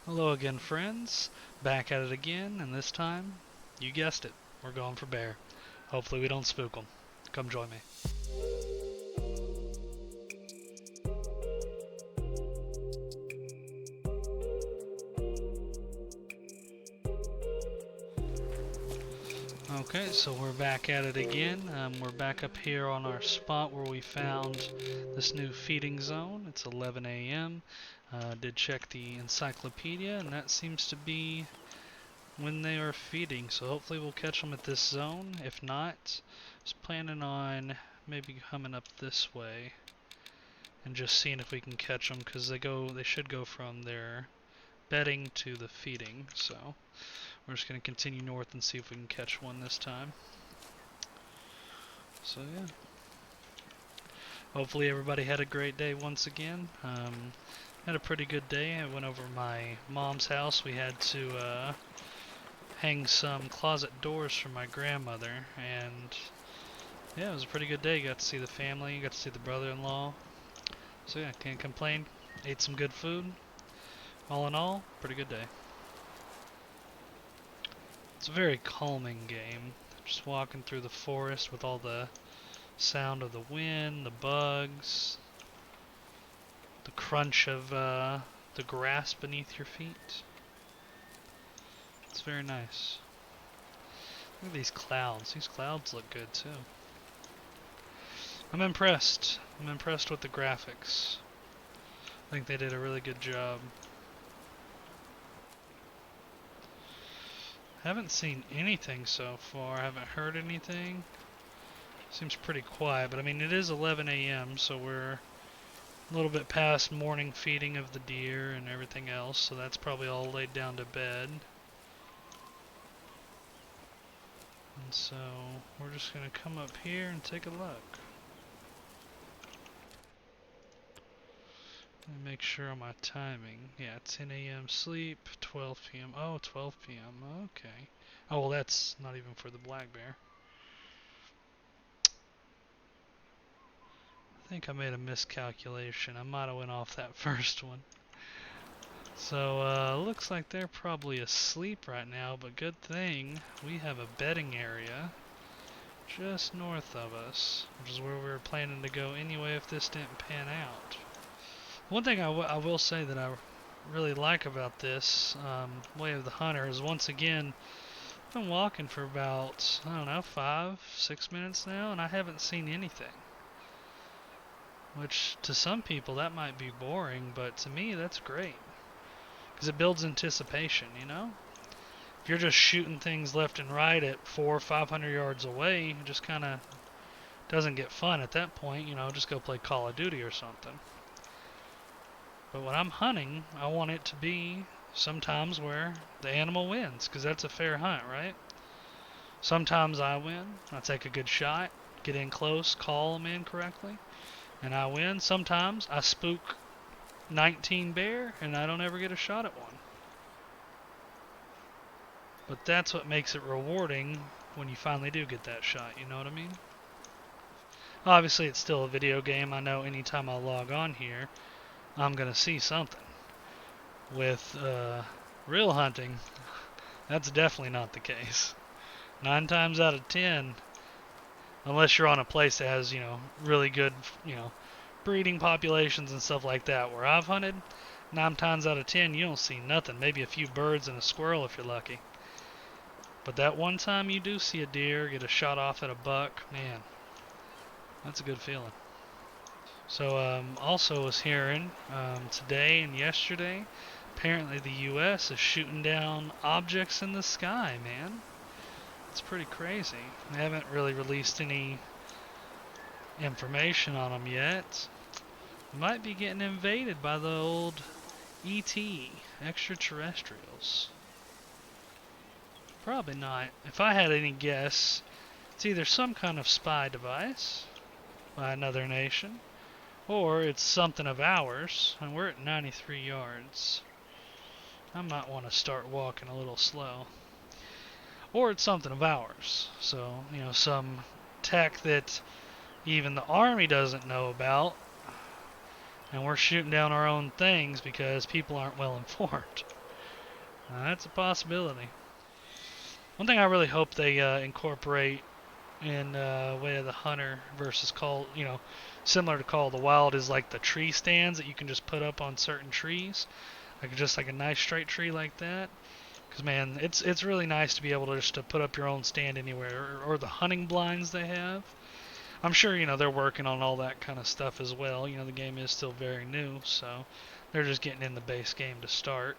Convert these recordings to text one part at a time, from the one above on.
Hello again, friends. Back at it again, and this time, you guessed it, we're going for bear. Hopefully we don't spook them. Come join me. Okay, so we're back at it again. We're back up here on our spot where we found this new feeding zone. It's 11 a.m. Did check the encyclopedia, and that seems to be when they are feeding. So hopefully we'll catch them at this zone. If not, just planning on maybe coming up this way and just seeing if we can catch them, because they should go from their bedding to the feeding. So we're just going to continue north and see if we can catch one this time. So yeah, hopefully everybody had a great day once again. Had a pretty good day. I went over my mom's house. We had to hang some closet doors for my grandmother, and yeah, it was a pretty good day. Got to see the family, got to see the brother-in-law. So yeah, can't complain. Ate some good food. All in all, pretty good day. It's a very calming game. Just walking through the forest with all the sound of the wind, the bugs, the crunch of the grass beneath your feet. It's very nice. Look at these clouds. These clouds look good too. I'm impressed. I'm impressed with the graphics. I think they did a really good job. Haven't seen anything so far. Haven't heard anything. Seems pretty quiet, but I mean it is 11 a.m. so we're a little bit past morning feeding of the deer and everything else, so that's probably all laid down to bed. And so we're just going to come up here and take a look. Let me make sure on my timing. Yeah, 10 a.m. sleep, 12 p.m. Oh, 12 p.m. Okay. Oh, well, that's not even for the black bear. I think I made a miscalculation. I might have went off that first one. So, looks like they're probably asleep right now, but good thing we have a bedding area just north of us, which is where we were planning to go anyway if this didn't pan out. One thing I will say that I really like about this Way of the Hunter is, once again, I've been walking for about, I don't know, 5-6 minutes now, and I haven't seen anything. Which, to some people, that might be boring, but to me, that's great. Because it builds anticipation, you know? If you're just shooting things left and right at 400-500 yards away, it just kind of doesn't get fun at that point, you know, just go play Call of Duty or something. But when I'm hunting, I want it to be sometimes where the animal wins, because that's a fair hunt, right? Sometimes I win, I take a good shot, get in close, call them in correctly, and I win. Sometimes I spook 19 bear and I don't ever get a shot at one. But that's what makes it rewarding when you finally do get that shot, you know what I mean? Obviously it's still a video game. I know anytime I log on here, I'm gonna see something. With real hunting, that's definitely not the case. 9 times out of 10, unless you're on a place that has, you know, really good, you know, breeding populations and stuff like that, where I've hunted, 9 times out of 10 you don't see nothing. Maybe a few birds and a squirrel if you're lucky. But that one time you do see a deer, get a shot off at a buck, man, that's a good feeling. So also was hearing today and yesterday, apparently the U.S. is shooting down objects in the sky, man. It's pretty crazy. They haven't really released any information on them yet. Might be getting invaded by the old ET, extraterrestrials. Probably not. If I had any guess, it's either some kind of spy device by another nation, or it's something of ours, and we're at 93 yards. I might want to start walking a little slow. Or it's something of ours. So, you know, some tech that even the Army doesn't know about, and we're shooting down our own things because people aren't well informed. That's a possibility. One thing I really hope they incorporate in Way of the Hunter versus similar to Call of the Wild is like the tree stands that you can just put up on certain trees, like just like a nice straight tree like that. Because man, it's really nice to be able to just to put up your own stand anywhere, or the hunting blinds they have. I'm sure they're working on all that kind of stuff as well. The game is still very new, so they're just getting in the base game to start.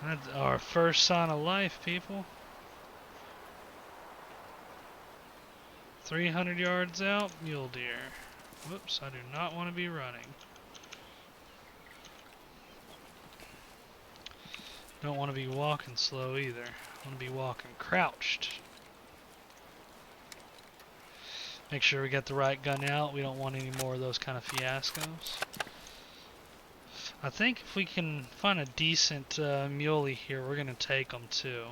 That's our first sign of life, people. 300 yards out, mule deer. Whoops, I do not want to be running. Don't want to be walking slow either. I want to be walking crouched. Make sure we get the right gun out. We don't want any more of those kind of fiascos. I think if we can find a decent muley here, we're going to take them too.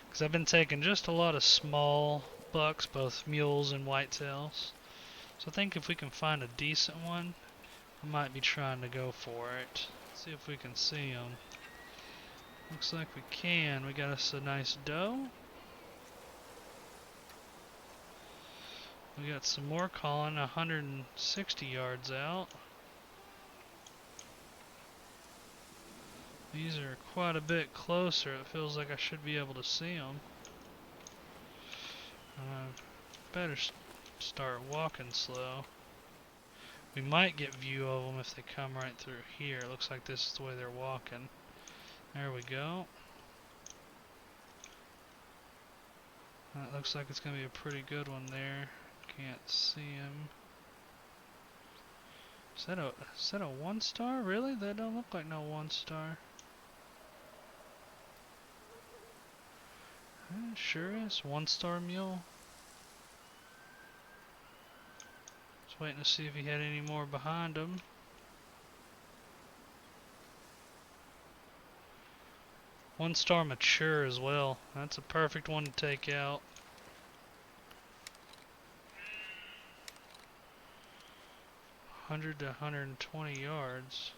Because I've been taking just a lot of small bucks, both mules and whitetails. So I think if we can find a decent one, I might be trying to go for it. See if we can see them. Looks like we can. We got us a nice doe. We got some more calling 160 yards out. These are quite a bit closer. It feels like I should be able to see them. Better start walking slow. We might get view of them if they come right through here. It looks like this is the way they're walking. There we go. That looks like it's going to be a pretty good one there. Can't see him. Is that a 1-star? Really? That don't look like no 1-star. It sure is. 1-star mule. Just waiting to see if he had any more behind him. One-star mature as well. That's a perfect one to take out. $100 to 120 yards.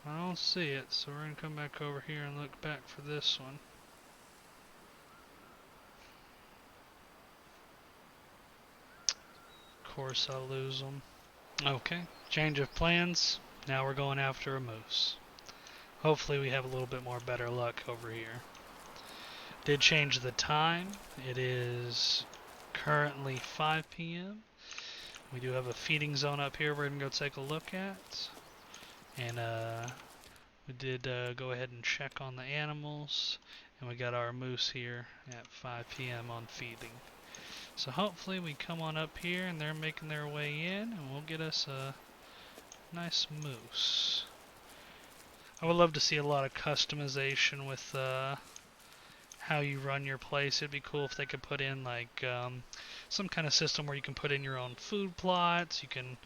I don't see it, so we're going to come back over here and look back for this one. Of course I'll lose them. Okay, change of plans. Now we're going after a moose. Hopefully we have a little bit more better luck over here. Did change the time. It is currently 5 p.m. We do have a feeding zone up here we're going to go take a look at. And we did go ahead and check on the animals. And we got our moose here at 5 p.m. on feeding. So hopefully we come on up here and they're making their way in and we'll get us a nice moose. I would love to see a lot of customization with how you run your place. It'd be cool if they could put in like some kind of system where you can put in your own food plots. You can,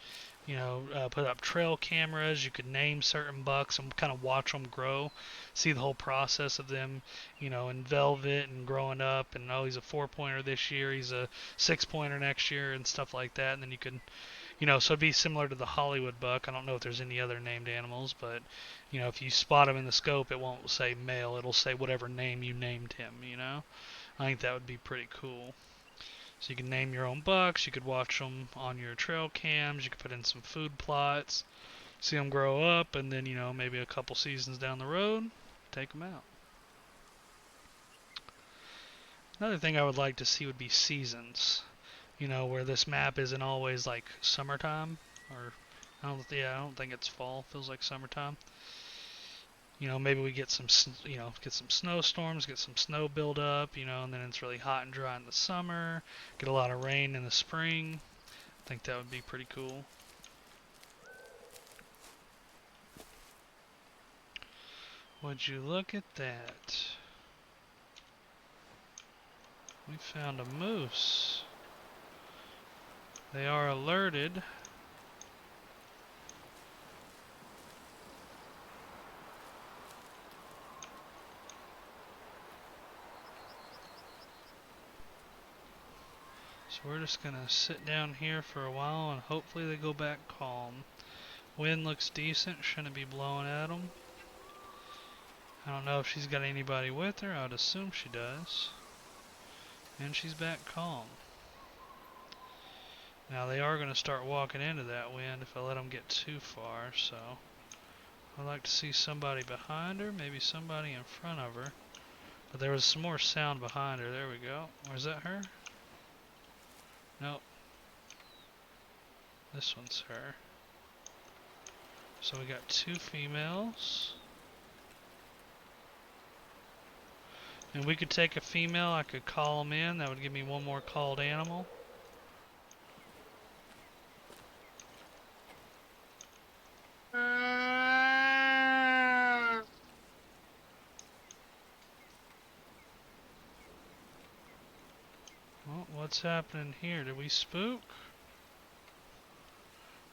put up trail cameras. You could name certain bucks and kind of watch them grow. See the whole process of them, in velvet and growing up. And oh, he's a 4-pointer this year. He's a 6-pointer next year and stuff like that. And then you could, so it'd be similar to the Hollywood buck. I don't know if there's any other named animals, but if you spot him in the scope, it won't say male. It'll say whatever name you named him, I think that would be pretty cool. So you can name your own bucks. You could watch them on your trail cams. You could put in some food plots, see them grow up, and then, maybe a couple seasons down the road, take them out. Another thing I would like to see would be seasons. Where this map isn't always like summertime, or I don't think it's fall. It feels like summertime. Maybe we get some snowstorms, get some snow build up, and then it's really hot and dry in the summer. Get a lot of rain in the spring. I think that would be pretty cool. Would you look at that? We found a moose. They are alerted. So we're just gonna sit down here for a while and hopefully they go back calm. Wind looks decent, shouldn't be blowing at them. I don't know if she's got anybody with her, I would assume she does. And she's back calm. Now they are going to start walking into that wind if I let them get too far, so I'd like to see somebody behind her, maybe somebody in front of her. But there was some more sound behind her. There we go. Or is that her? Nope. This one's her. So we got 2 females. And we could take a female, I could call them in, that would give me one more called animal. Well, what's happening here? Did we spook?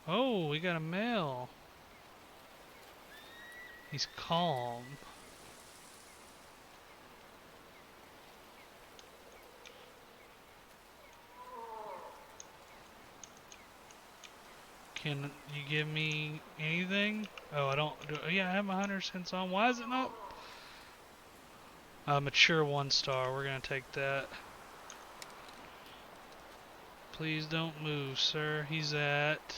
Oh, we got a male. He's calm. Can you give me anything? Oh, I don't. Yeah, I have my hunter sense on. Why is it not? Mature 1 star. We're gonna take that. Please don't move, sir. He's at.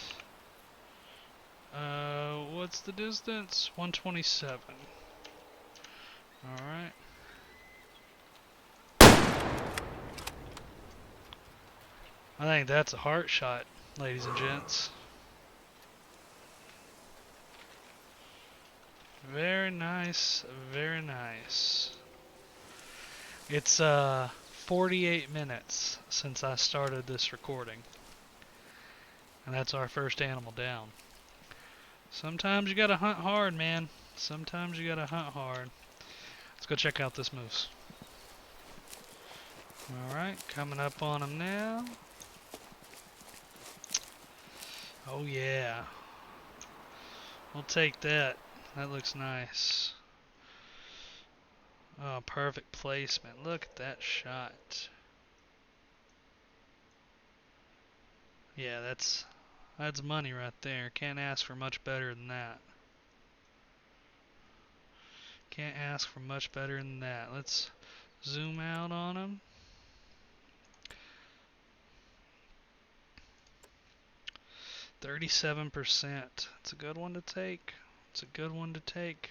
What's the distance? 127. Alright. I think that's a heart shot, ladies and gents. Very nice, very nice. It's 48 minutes since I started this recording. And that's our first animal down. Sometimes you gotta hunt hard, man. Sometimes you gotta hunt hard. Let's go check out this moose. Alright, coming up on him now. Oh yeah. We'll take that. That looks nice. Oh, perfect placement. Look at that shot. Yeah, that's money right there. Can't ask for much better than that. Can't ask for much better than that. Let's zoom out on him. %. It's a good one to take. It's a good one to take.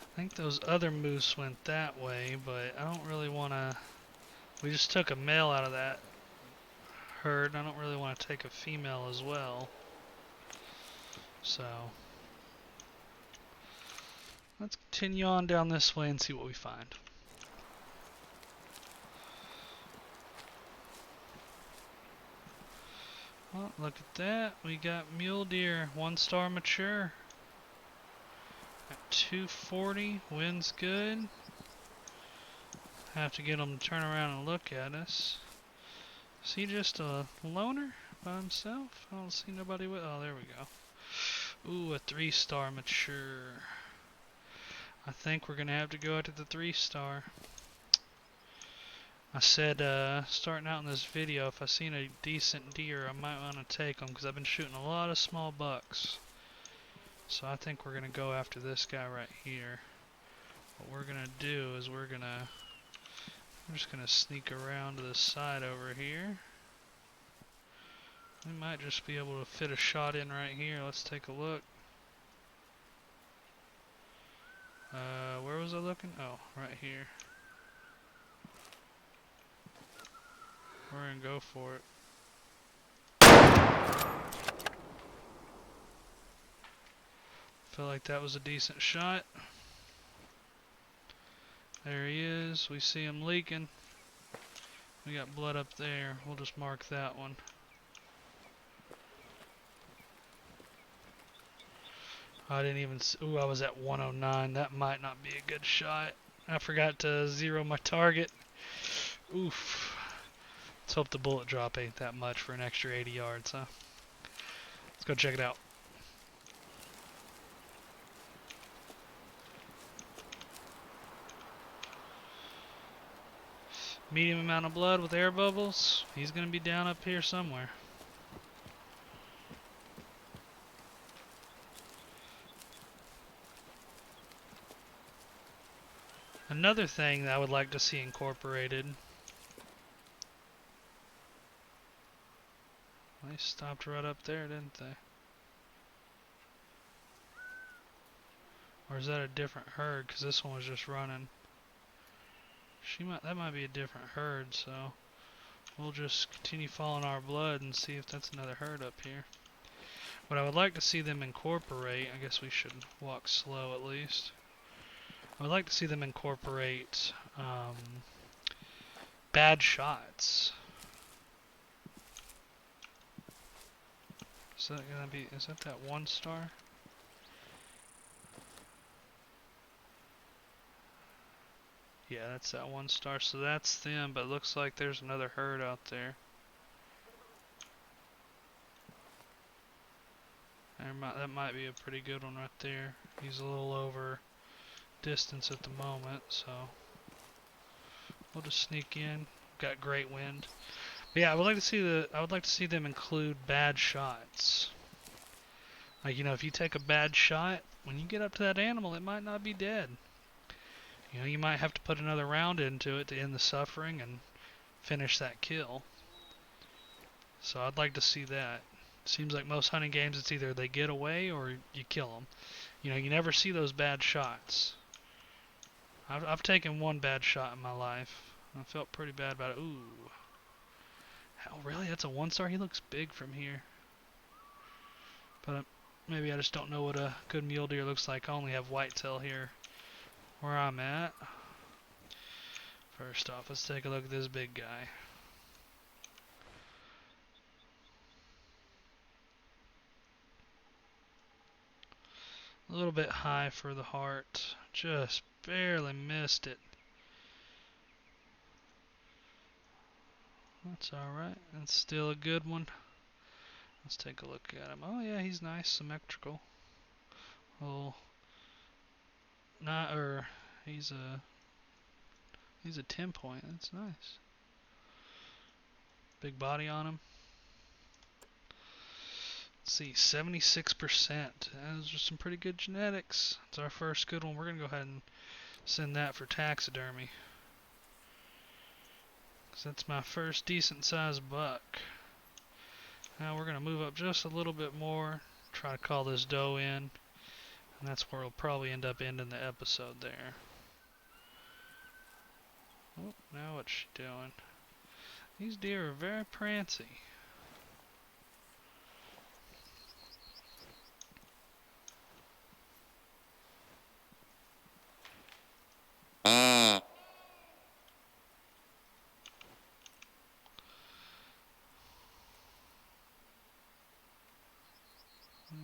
I think those other moose went that way, but I don't really want to. We just took a male out of that herd. I don't really want to take a female as well. So let's continue on down this way and see what we find. Well, look at that. We got mule deer, 1 star mature. At 240, wind's good. Have to get him to turn around and look at us. Is he just a loner by himself? I don't see nobody with. Oh, there we go. Ooh, a 3 star mature. I think we're gonna have to go out to the 3 star. I said, starting out in this video, if I seen a decent deer, I might want to take them because I've been shooting a lot of small bucks. So I think we're gonna go after this guy right here. What we're gonna do is we're just gonna sneak around to the side over here. We might just be able to fit a shot in right here. Let's take a look. Where was I looking? Oh, right here. We're gonna go for it. Feel like that was a decent shot. There he is. We see him leaking. We got blood up there. We'll just mark that one. I didn't even. Ooh, I was at 109. That might not be a good shot. I forgot to zero my target. Oof. Let's hope the bullet drop ain't that much for an extra 80 yards, huh? Let's go check it out. medium amount of blood with air bubbles. He's going to be down up here somewhere. Another thing that I would like to see incorporated. They stopped right up there, didn't they? Or is that a different herd? Because this one was just running. That might be a different herd, so we'll just continue following our blood and see if that's another herd up here. What I would like to see them incorporate, I guess we should walk slow at least. I would like to see them incorporate bad shots. Is that gonna be? Is that 1 star? Yeah, that's that 1 star. So that's them, but it looks like there's another herd out there. That might be a pretty good one right there. He's a little over distance at the moment, so we'll just sneak in. Got great wind. But yeah, I would like to see them include bad shots. Like, you know, if you take a bad shot, when you get up to that animal, it might not be dead. You know, you might have to put another round into it to end the suffering and finish that kill. So I'd like to see that. Seems like most hunting games, it's either they get away or you kill them. You know, you never see those bad shots. I've taken 1 bad shot in my life. I felt pretty bad about it. Ooh. Oh, really? That's a 1 star? He looks big from here. But maybe I just don't know what a good mule deer looks like. I only have whitetail here where I'm at. First off, let's take a look at this big guy. A little bit high for the heart. Just barely missed it. That's alright. That's still a good one. Let's take a look at him. Oh yeah, he's nice, symmetrical. Oh, he's a 10 point. That's nice. Big body on him. Let's see, 76%. Those are some pretty good genetics. It's our first good one. We're gonna go ahead and send that for taxidermy. That's my first decent sized buck. Now we're going to move up just a little bit more, try to call this doe in, and that's where we'll probably end up ending the episode there. Oh, now what's she doing? These deer are very prancy.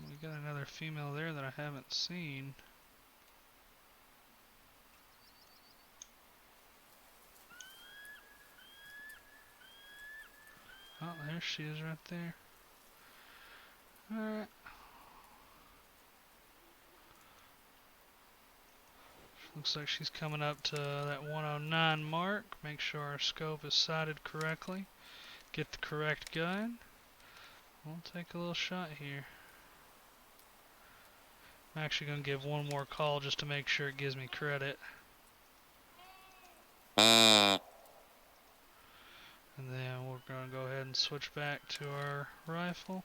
We got another female there that I haven't seen. Oh, there she is right there. Alright. Looks like she's coming up to that 109 mark. Make sure our scope is sighted correctly. Get the correct gun. We'll take a little shot here. I'm actually going to give 1 more call just to make sure it gives me credit. And then we're going to go ahead and switch back to our rifle.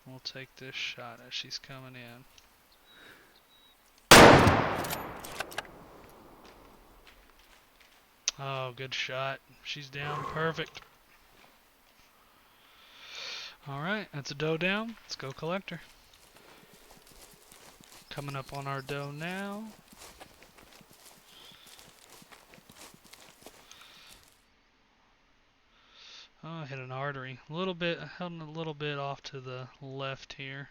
We'll take this shot as she's coming in. Oh, good shot. She's down. Perfect. Alright, that's a doe down. Let's go collect her. Coming up on our doe now. Oh, I hit an artery. A little bit, held a little bit off to the left here.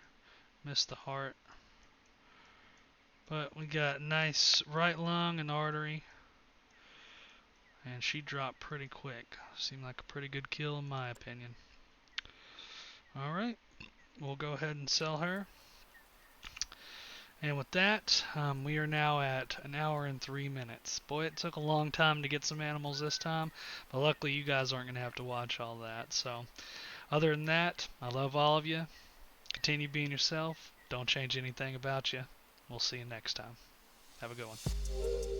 Missed the heart. But we got nice right lung and artery. And she dropped pretty quick. Seemed like a pretty good kill in my opinion. Alright, we'll go ahead and sell her. And with that, we are now at an hour and 3 minutes. Boy, it took a long time to get some animals this time, but luckily you guys aren't going to have to watch all that. So, other than that, I love all of you. Continue being yourself. Don't change anything about you. We'll see you next time. Have a good one.